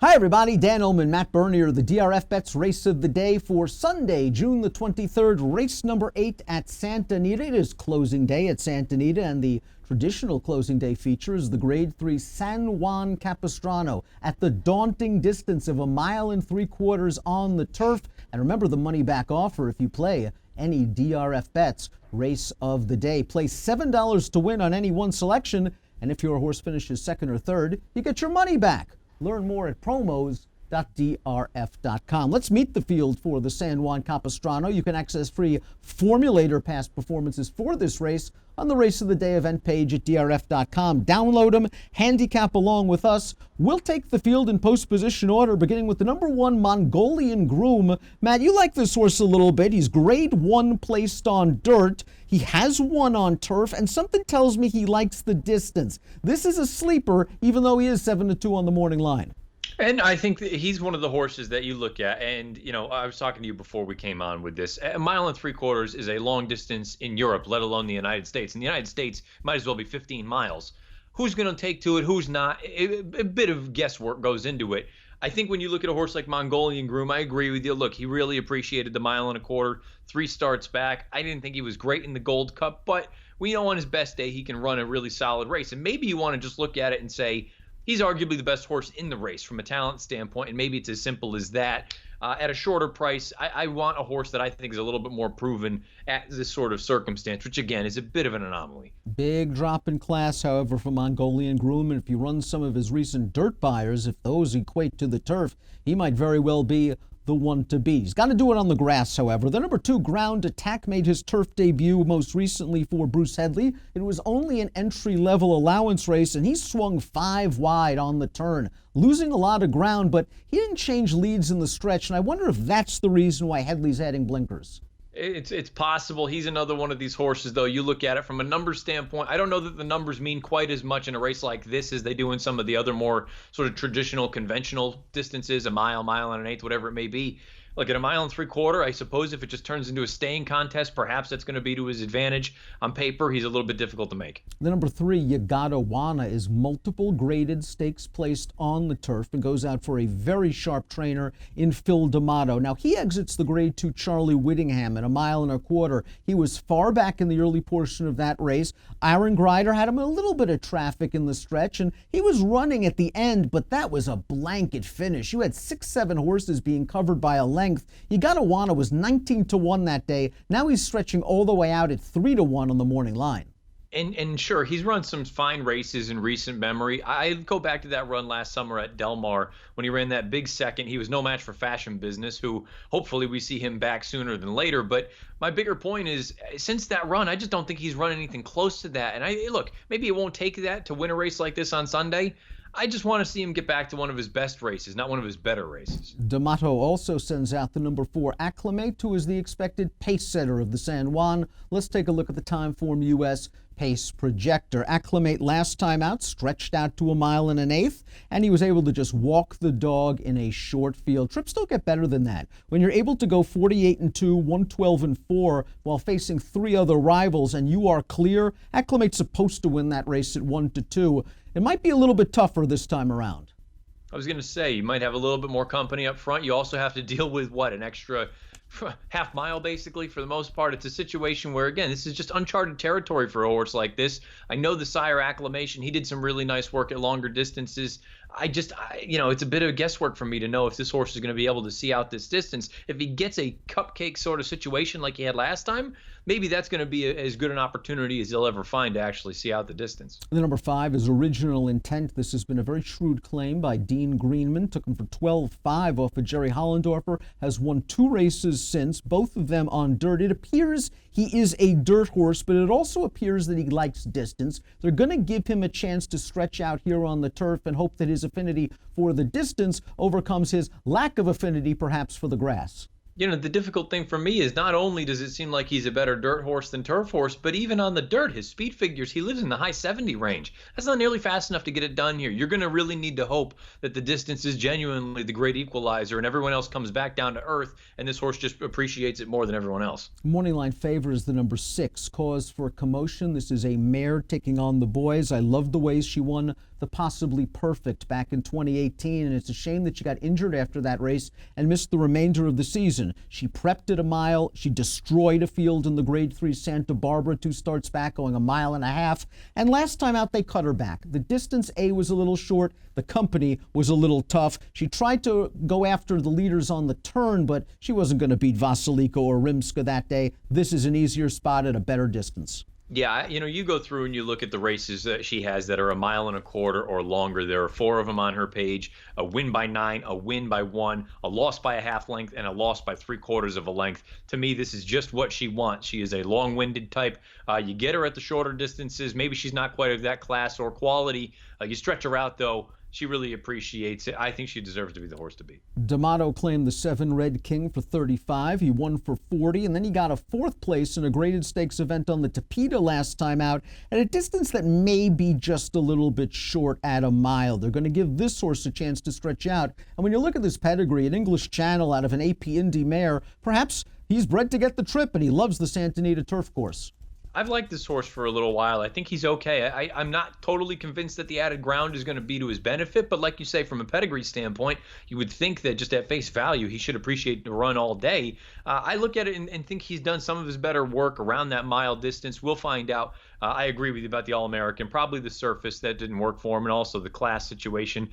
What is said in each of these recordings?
Hi everybody, Dan Illman, Matt Bernier, the DRFBets race of the day for Sunday, June the 23rd, race number 8 at Santa Anita. It is closing day at Santa Anita, and the traditional closing day feature is the Grade 3 San Juan Capistrano at the daunting distance of 1.75 miles on the turf. And remember the money back offer if you play any DRFBets race of the day. Play $7 to win on any one selection, and if your horse finishes second or third, you get your money back. Learn more at promos.drf.com. Let's meet the field for the San Juan Capistrano. You can access free formulator past performances for this race on the Race of the Day event page at drf.com. Download them, handicap along with us. We'll take the field in post-position order, beginning with the number 1 Mongolian Groom. Matt, you like this horse a little bit. He's grade 1 placed on dirt. He has won on turf, and something tells me he likes the distance. This is a sleeper, even though he is 7-2 on the morning line. And I think that he's one of the horses that you look at, and, you know, I was talking to you before we came on with this. 1.75 miles is a long distance in Europe, let alone the United States. In the United States, it might as well be 15 miles. Who's going to take to it? Who's not? A bit of guesswork goes into it. I think when you look at a horse like Mongolian Groom, I agree with you. Look, he really appreciated the 1.25 miles, 3 starts back. I didn't think he was great in the Gold Cup, but we know on his best day he can run a really solid race. And maybe you want to just look at it and say, he's arguably the best horse in the race from a talent standpoint, and maybe it's as simple as that. At a shorter price, I want a horse that I think is a little bit more proven at this sort of circumstance, which, again, is a bit of an anomaly. Big drop in class, however, for Mongolian Groom, and if you run some of his recent dirt buyers, if those equate to the turf, he might very well be the one to beat. He's got to do it on the grass, however. The number 2 Ground Attack made his turf debut most recently for Bruce Headley. It was only an entry-level allowance race, and he swung 5 wide on the turn, losing a lot of ground, but he didn't change leads in the stretch, and I wonder if that's the reason why Headley's adding blinkers. It's possible. He's another one of these horses, though. You look at it from a numbers standpoint. I don't know that the numbers mean quite as much in a race like this as they do in some of the other more sort of traditional, conventional distances, a mile, 1.125 miles, whatever it may be. Look, at 1.75 miles, I suppose if it just turns into a staying contest, perhaps that's going to be to his advantage. On paper, he's a little bit difficult to make. The number 3, Yagadawana, is multiple graded stakes placed on the turf and goes out for a very sharp trainer in Phil D'Amato. Now, he exits the grade 2 Charlie Whittingham at 1.25 miles. He was far back in the early portion of that race. Aaron Greider had him in a little bit of traffic in the stretch, and he was running at the end, but that was a blanket finish. You had 6-7 horses being covered by a length. Yagadawana was 19-1 that day. Now he's stretching all the way out at 3-1 on the morning line. And sure, he's run some fine races in recent memory. I go back to that run last summer at Del Mar when he ran that big second. He was no match for Fashion Business, who hopefully we see him back sooner than later. But my bigger point is, since that run, I just don't think he's run anything close to that. And look, maybe it won't take that to win a race like this on Sunday. I just want to see him get back to one of his best races, not one of his better races. D'Amato also sends out the number 4 Acclimate, who is the expected pace setter of the San Juan. Let's take a look at the Timeform US pace projector. Acclimate last time out stretched out to 1.125 miles, and he was able to just walk the dog in a short field. Trips don't get better than that. When you're able to go 48-2, 112-4 while facing 3 other rivals and you are clear, Acclimate's supposed to win that race at 1-2. It might be a little bit tougher this time around. I was going to say, you might have a little bit more company up front. You also have to deal with, an extra half mile, basically, for the most part. It's a situation where, again, this is just uncharted territory for a horse like this. I know the sire Acclamation. He did some really nice work at longer distances. It's a bit of guesswork for me to know if this horse is going to be able to see out this distance. If he gets a cupcake sort of situation like he had last time, maybe that's going to be as good an opportunity as he'll ever find to actually see out the distance. The number 5 is Original Intent. This has been a very shrewd claim by Dean Greenman. Took him for 12.5 off of Jerry Hollendorfer. Has won 2 races since, both of them on dirt. It appears he is a dirt horse, but it also appears that he likes distance. They're going to give him a chance to stretch out here on the turf and hope that his affinity for the distance overcomes his lack of affinity perhaps for the grass. The difficult thing for me is not only does it seem like he's a better dirt horse than turf horse, but even on the dirt, his speed figures, he lives in the high 70 range. That's not nearly fast enough to get it done here. You're going to really need to hope that the distance is genuinely the great equalizer and everyone else comes back down to earth and this horse just appreciates it more than everyone else. Morning line favors the number 6, Cause for Commotion. This is a mare taking on the boys. I love the ways she won the possibly perfect back in 2018, and it's a shame that she got injured after that race and missed the remainder of the season. She prepped at a mile. She destroyed a field in the Grade 3 Santa Barbara 2 starts back, going 1.5 miles. And last time out, they cut her back. The distance, A, was a little short. The company was a little tough. She tried to go after the leaders on the turn, but she wasn't going to beat Vasiliko or Rimska that day. This is an easier spot at a better distance. Yeah, you go through and you look at the races that she has that are 1.25 miles or longer. There are 4 of them on her page: a win by 9, a win by 1, a loss by a half length, and a loss by 3/4 of a length. To me, this is just what she wants. She is a long-winded type. You get her at the shorter distances. Maybe she's not quite of that class or quality. You stretch her out, though. She really appreciates it. I think she deserves to be the horse to beat. D'Amato claimed the 7 Red King for 35. He won for 40, and then he got a 4th place in a graded stakes event on the Tapeta last time out at a distance that may be just a little bit short at 1 mile. They're going to give this horse a chance to stretch out. And when you look at this pedigree, an English Channel out of an AP Indy mare, perhaps he's bred to get the trip, and he loves the Santa Anita turf course. I've liked this horse for a little while. I think he's okay. I'm not totally convinced that the added ground is going to be to his benefit, but like you say, from a pedigree standpoint, you would think that just at face value, he should appreciate the run all day. I look at it and think he's done some of his better work around that mile distance. We'll find out. I agree with you about the All-American, probably the surface that didn't work for him, and also the class situation.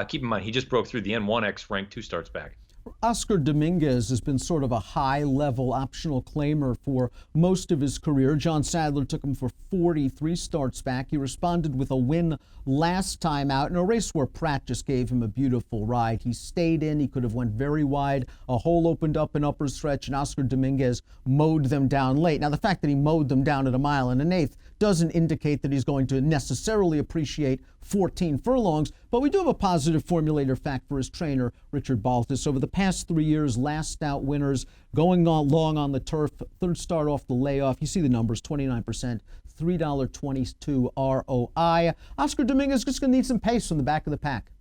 Keep in mind, he just broke through the N1X rank 2 starts back. Oscar Dominguez has been sort of a high-level optional claimer for most of his career. John Sadler took him for 43 starts back. He responded with a win last time out in a race where Pratt just gave him a beautiful ride. He stayed in. He could have went very wide. A hole opened up an upper stretch, and Oscar Dominguez mowed them down late. Now, the fact that he mowed them down at 1 1/8 doesn't indicate that he's going to necessarily appreciate 14 furlongs, but we do have a positive formulator fact for his trainer, Richard Baltus. Over the past 3 years, last out winners, going on long on the turf, 3rd start off the layoff. You see the numbers, 29%, $3.22 ROI. Oscar Dominguez just going to need some pace from the back of the pack.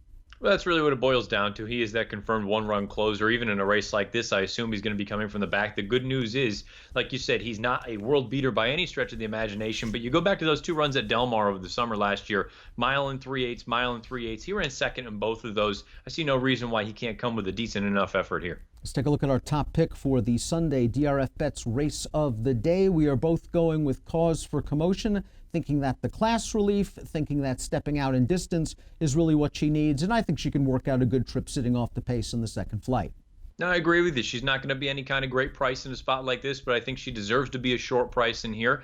Well, that's really what it boils down to. He is that confirmed one-run closer. Even in a race like this, I assume he's going to be coming from the back. The good news is, like you said, he's not a world beater by any stretch of the imagination. But you go back to those 2 runs at Del Mar over the summer last year, 1 3/8, 1 3/8. He ran second in both of those. I see no reason why he can't come with a decent enough effort here. Let's take a look at our top pick for the Sunday DRFBets race of the day. We are both going with Cause for Commotion, thinking that the class relief, thinking that stepping out in distance is really what she needs, and I think she can work out a good trip sitting off the pace in the second flight. No, I agree with you. She's not going to be any kind of great price in a spot like this, but I think she deserves to be a short price in here.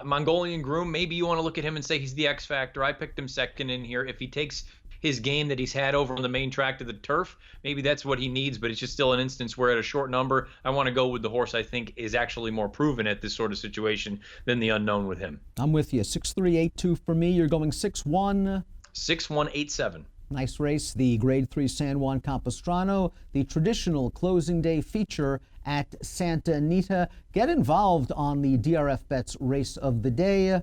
Mongolian Groom, maybe you want to look at him and say he's the X factor. I picked him second in here. If he takes his game that he's had over on the main track to the turf, maybe that's what he needs, but it's just still an instance where at a short number, I want to go with the horse I think is actually more proven at this sort of situation than the unknown with him. I'm with you. 6-3-8-2 for me. You're going 6-1. 6-1-8-7. Nice race. The Grade 3 San Juan Capistrano, the traditional closing day feature at Santa Anita. Get involved on the DRFBets race of the day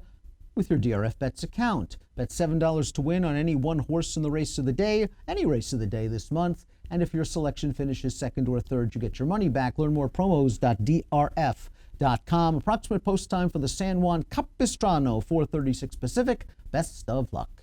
with your DRFBets account. Bet $7 to win on any one horse in the race of the day, any race of the day this month. And if your selection finishes second or third, you get your money back. Learn more at promos.drf.com. Approximate post time for the San Juan Capistrano, 4:36 Pacific. Best of luck.